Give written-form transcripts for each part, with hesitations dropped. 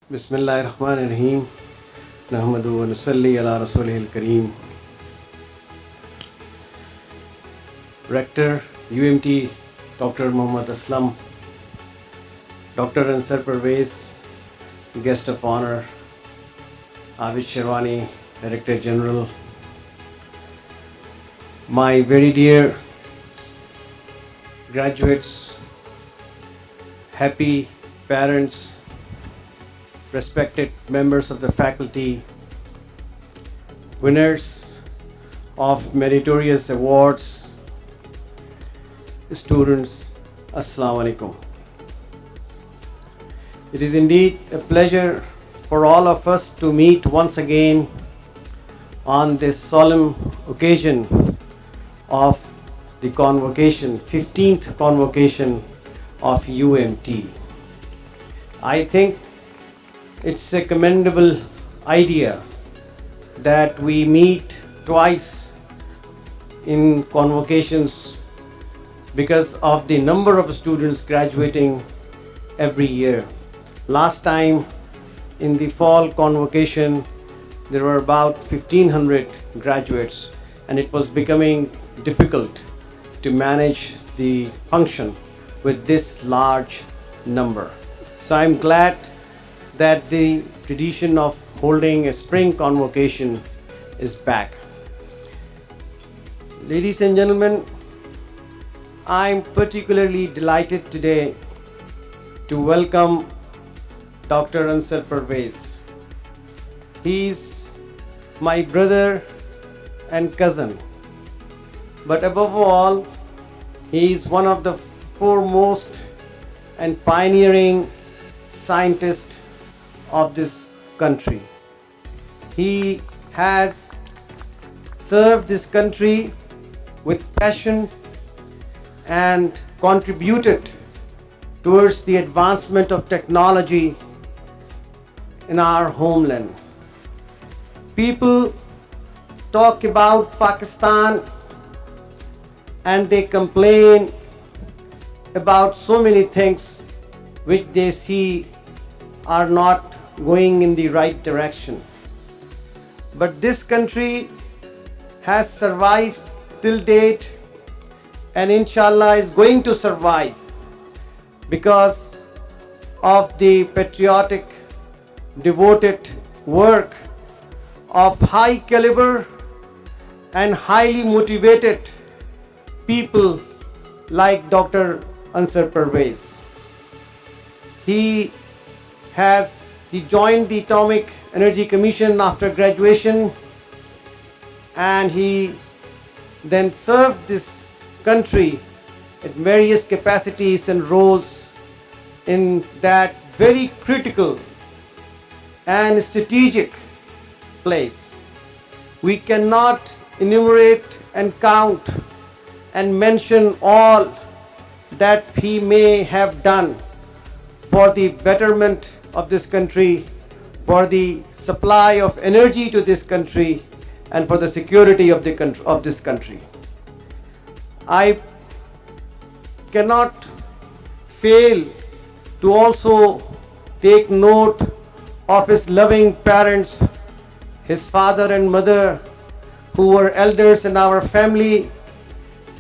Bismillahirrahmanirrahim. Nahmadu wa nusalli ala rasulihil kareem. Rector, UMT, Dr. Muhammad Aslam, Dr. Ansar Pervez, Guest of Honor, Abid Sherwani, Director General, my very dear graduates, happy parents, respected members of the faculty, winners of meritorious awards, students, Assalamu alaikum. It is indeed a pleasure for all of us to meet once again on this solemn occasion of the convocation, 15th convocation of UMT. I think it's a commendable idea that we meet twice in convocations because of the number of students graduating every year. Last time in the fall convocation, there were about 1500 graduates, and it was becoming difficult to manage the function with this large number. So I'm glad that the tradition of holding a spring convocation is back. Ladies and gentlemen, I'm particularly delighted today to welcome Dr. Ansar Pervez. He's my brother and cousin, but above all, he is one of the foremost and pioneering scientists of this country. He has served this country with passion and contributed towards the advancement of technology in our homeland. People talk about Pakistan and they complain about so many things which they see are not going in the right direction. But this country has survived till date, and inshallah is going to survive because of the patriotic, devoted work of high caliber and highly motivated people like Dr. Ansar Pervez. He joined the Atomic Energy Commission after graduation, and he then served this country at various capacities and roles in that very critical and strategic place. We cannot enumerate and count and mention all that he may have done for the betterment of this country, for the supply of energy to this country, and for the security of this country. I cannot fail to also take note of his loving parents, his father and mother, who were elders in our family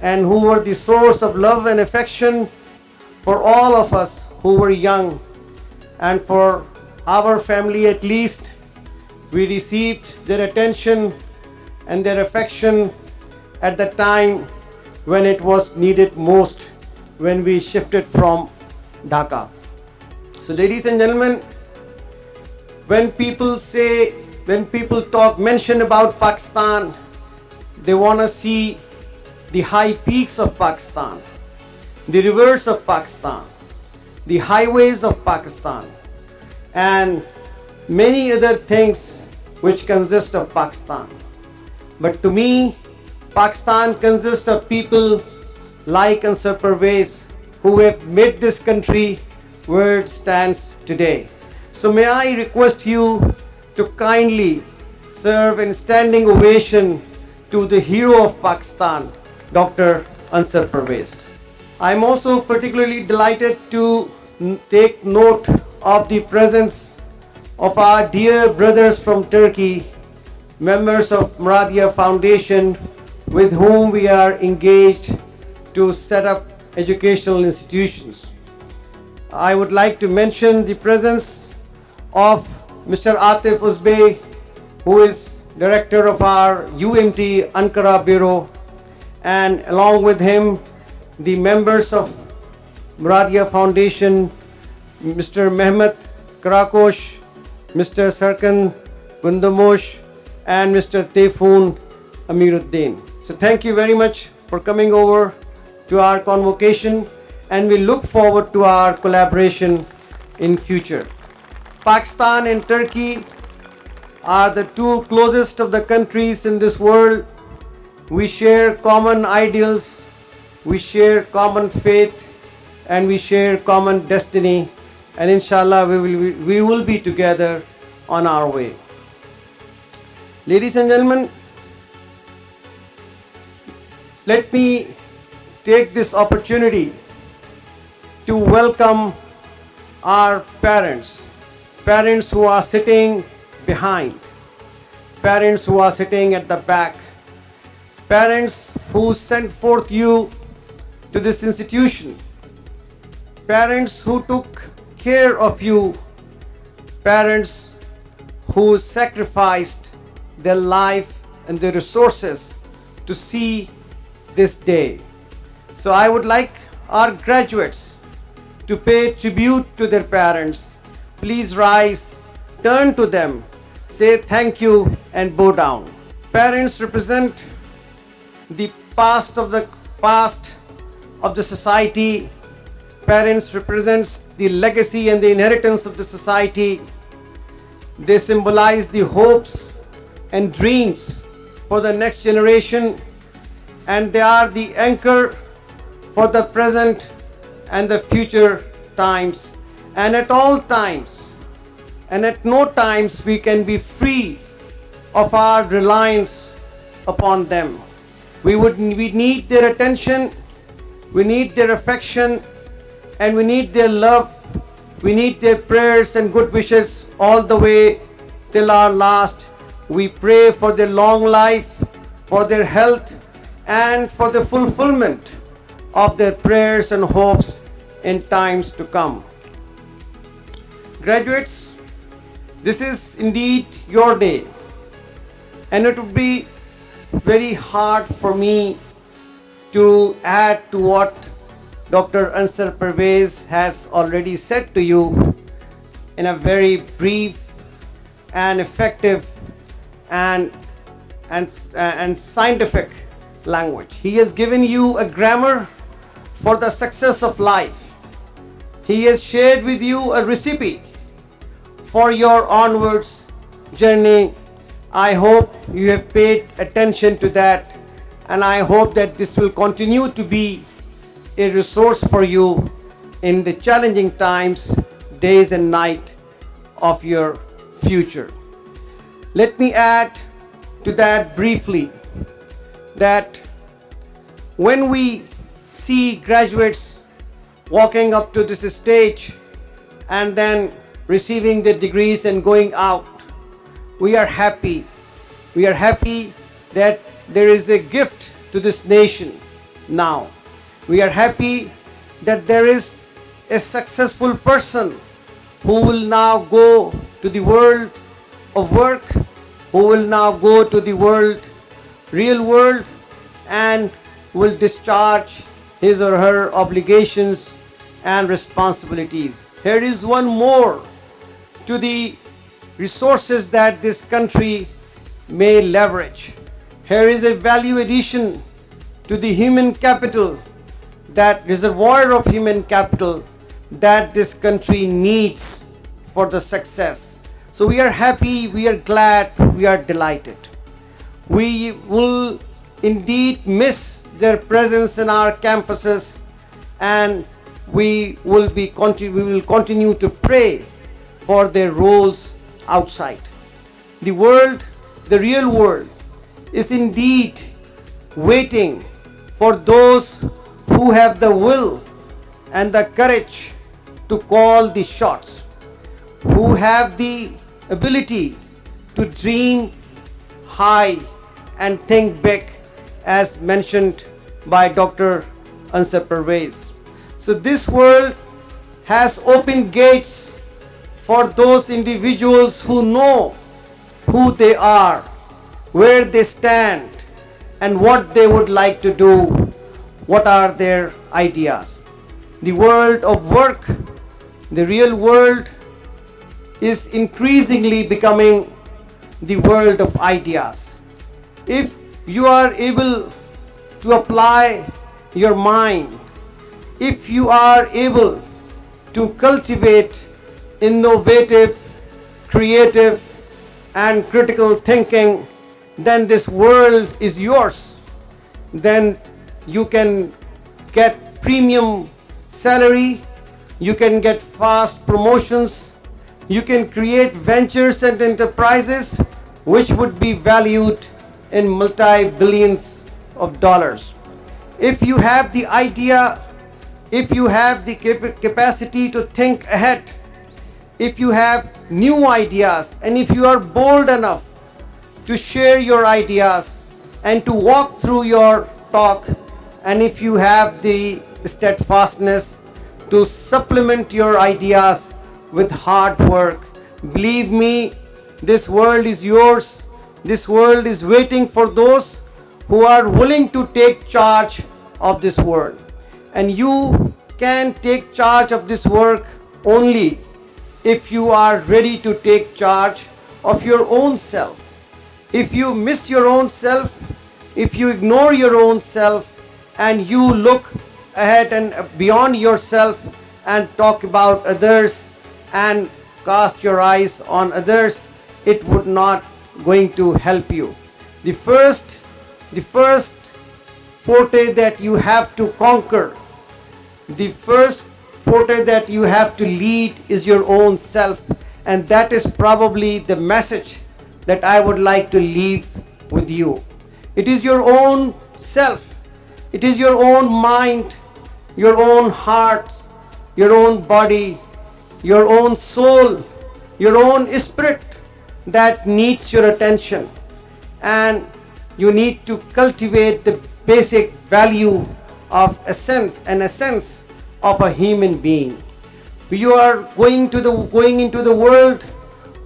and who were the source of love and affection for all of us who were young. And for our family at least, we received their attention and their affection at the time when it was needed most, when we shifted from Dhaka. So ladies and gentlemen, when people mention about Pakistan, they want to see the high peaks of Pakistan, the rivers of Pakistan, the highways of Pakistan, and many other things which consist of Pakistan. But to me, Pakistan consists of people like Ansar Pervez, who have made this country where it stands today. So may I request you to kindly serve in standing ovation to the hero of Pakistan, Dr. Ansar Pervez. I'm also particularly delighted to take note of the presence of our dear brothers from Turkey, members of Muradia Foundation, with whom we are engaged to set up educational institutions. I would like to mention the presence of Mr. Atif Uzbey, who is director of our UMT Ankara Bureau, and along with him, the members of Muradia Foundation, Mr. Mehmet Karakosh, Mr. Sarkan Gundamosh, and Mr. Tefun Amiruddin. So thank you very much for coming over to our convocation, and we look forward to our collaboration in future. Pakistan and Turkey are the two closest of the countries in this world. We share common ideals, we share common faith, and we share common destiny, and inshallah we will be together on our way. Ladies and gentlemen, let me take this opportunity to welcome our parents who are sitting behind, parents who are sitting at the back, parents who sent forth you to this institution, parents who took care of you, parents who sacrificed their life and their resources to see this day. So I would like our graduates to pay tribute to their parents. Please rise, turn to them, say thank you, and bow down. Parents represent the past of the society. Parents represents the legacy and the inheritance of the society. They symbolize the hopes and dreams for the next generation, and they are the anchor for the present and the future times. And at all times, and at no times, we can be free of our reliance upon them. We need their attention, we need their affection, and we need their love, we need their prayers and good wishes all the way till our last. We pray for their long life, for their health, and for the fulfillment of their prayers and hopes in times to come. Graduates, this is indeed your day, and it would be very hard for me to add to what Dr. Ansar Pervez has already said to you in a very brief and effective and scientific language. He has given you a grammar for the success of life. He has shared with you a recipe for your onwards journey. I hope you have paid attention to that, and I hope that this will continue to be a resource for you in the challenging times, days and night of your future. Let me add to that briefly that when we see graduates walking up to this stage and then receiving their degrees and going out, we are happy. We are happy that there is a gift to this nation now. We are happy that there is a successful person who will now go to the world of work, who will now go to the real world, and will discharge his or her obligations and responsibilities. Here is one more to the resources that this country may leverage. Here is a value addition to the human capital, that reservoir of human capital that this country needs for the success. So we are happy, we are glad, we are delighted. We will indeed miss their presence in our campuses, and we will continue to pray for their roles outside. The world, the real world, is indeed waiting for those who have the will and the courage to call the shots, who have the ability to dream high and think big, as mentioned by Dr. Ansar Pervez. So this world has opened gates for those individuals who know who they are, where they stand, and what they would like to do, what are their ideas. The world of work, the real world, is increasingly becoming the world of ideas. If you are able to apply your mind, if you are able to cultivate innovative, creative, and critical thinking, then this world is yours. Then you can get premium salary, you can get fast promotions, you can create ventures and enterprises which would be valued in multi-billions of dollars. If you have the idea, if you have the capacity to think ahead, if you have new ideas, and if you are bold enough to share your ideas and to walk through your talk, and if you have the steadfastness to supplement your ideas with hard work, believe me, this world is yours. This world is waiting for those who are willing to take charge of this world. And you can take charge of this work only if you are ready to take charge of your own self. If you miss your own self, if you ignore your own self, and you look ahead and beyond yourself and talk about others and cast your eyes on others, it would not going to help you. The first forte that you have to conquer, the first forte that you have to lead is your own self, and that is probably the message that I would like to leave with you. It is your own self, it is your own mind, your own heart, your own body, your own soul, your own spirit that needs your attention, and you need to cultivate the basic value of essence of a human being. You are going into the world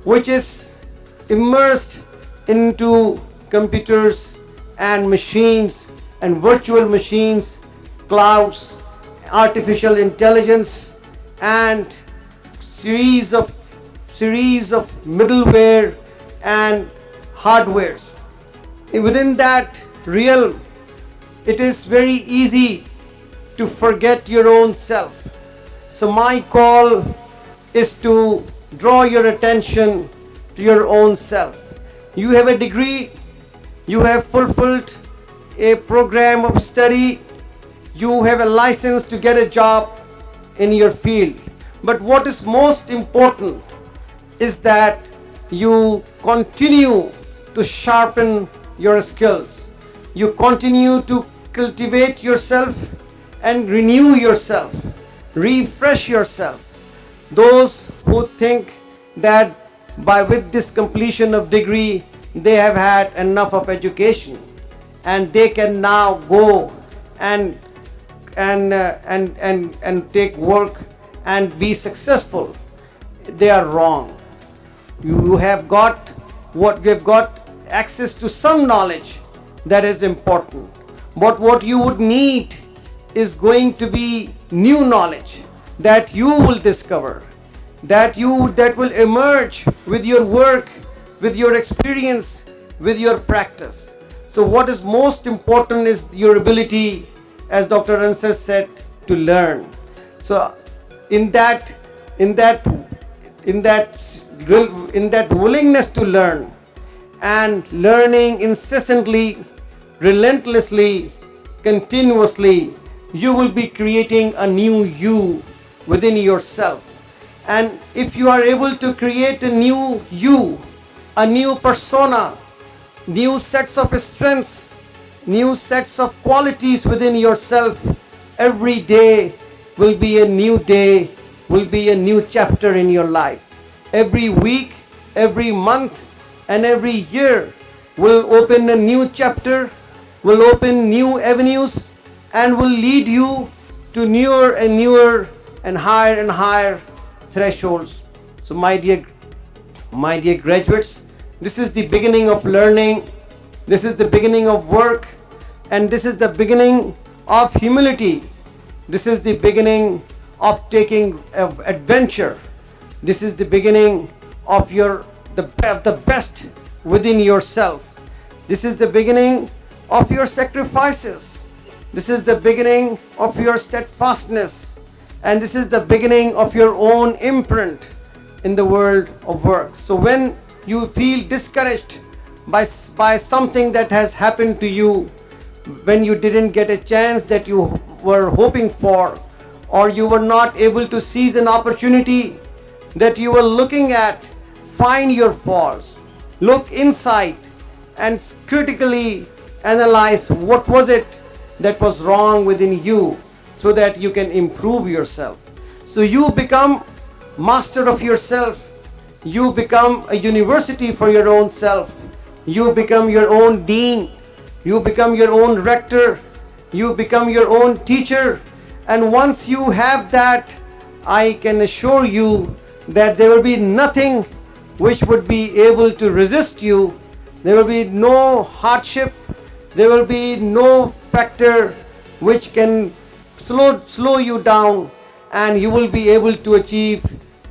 which is immersed into computers and machines and virtual machines, clouds, artificial intelligence, and series of middleware and hardwares. Within that realm, it is very easy to forget your own self. So my call is to draw your attention to your own self. You have a degree, you have fulfilled a program of study, you have a license to get a job in your field. But what is most important is that you continue to sharpen your skills. You continue to cultivate yourself and renew yourself, refresh yourself. Those who think that with this completion of degree they have had enough of education and they can now go and take work and be successful, they are wrong. You have got access to some knowledge that is important, but what you would need is going to be new knowledge that you will discover, that will emerge with your work, with your experience, with your practice. So what is most important is your ability, as Dr. Ansar said, to learn. So in that willingness to learn and learning incessantly, relentlessly, continuously, you will be creating a new you within yourself. And if you are able to create a new you, a new persona, new sets of strengths, new sets of qualities within yourself, every day will be a new day, will be a new chapter in your life. Every week, every month and every year will open a new chapter, will open new avenues, and will lead you to newer and higher thresholds. So my dear graduates, this is the beginning of learning, this is the beginning of work, and this is the beginning of humility. This is the beginning of taking adventure. This is the beginning of the best within yourself. This is the beginning of your sacrifices. This is the beginning of your steadfastness. And this is the beginning of your own imprint in the world of work. So when you feel discouraged by something that has happened to you, when you didn't get a chance that you were hoping for, or you were not able to seize an opportunity that you were looking at, find your faults, look inside and critically analyze what was it that was wrong within you, so that you can improve yourself. So you become master of yourself. You become a university for your own self. You become your own dean. You become your own rector. You become your own teacher. And once you have that, I can assure you that there will be nothing which would be able to resist you. There will be no hardship. There will be no factor which can slow you down, and you will be able to achieve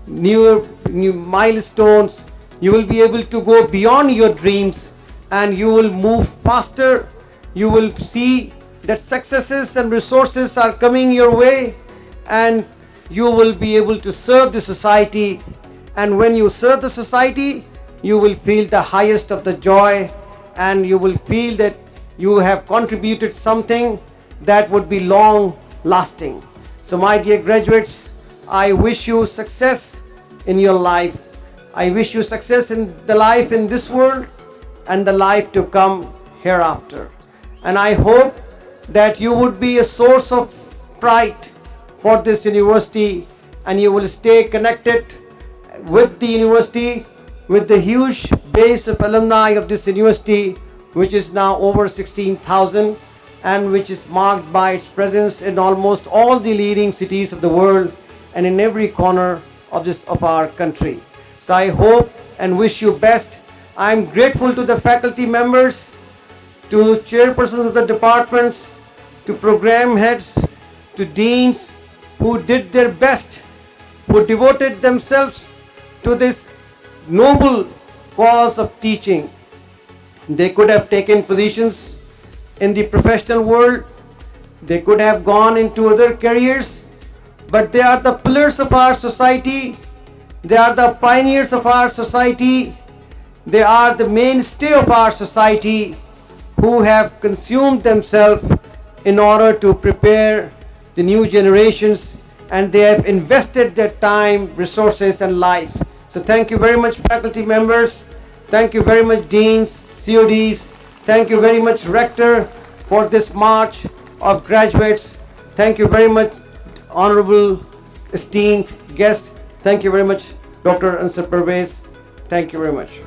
new milestones. You will be able to go beyond your dreams, and you will move faster. You will see that successes and resources are coming your way, and you will be able to serve the society. And when you serve the society, you will feel the highest of the joy, and you will feel that you have contributed something that would be long lasting. So my dear graduates, I wish you success in your life. I wish you success in the life in this world and the life to come hereafter. And I hope that you would be a source of pride for this university, and you will stay connected with the university, with the huge base of alumni of this university, which is now over 16,000, and which is marked by its presence in almost all the leading cities of the world and in every corner of our country. So I hope and wish you best. I am grateful to the faculty members, to chairpersons of the departments, to program heads, to deans who did their best, who devoted themselves to this noble cause of teaching. They could have taken positions in the professional world, they could have gone into other careers, but they are the pillars of our society, they are the pioneers of our society, they are the mainstay of our society, who have consumed themselves in order to prepare the new generations, and they have invested their time, resources, and life. So thank you very much, faculty members. Thank you very much, deans, CODs. Thank you very much, Rector, for this march of graduates. Thank you very much, honorable, esteemed guest. Thank you very much, Dr. Ansar Pervez. Thank you very much.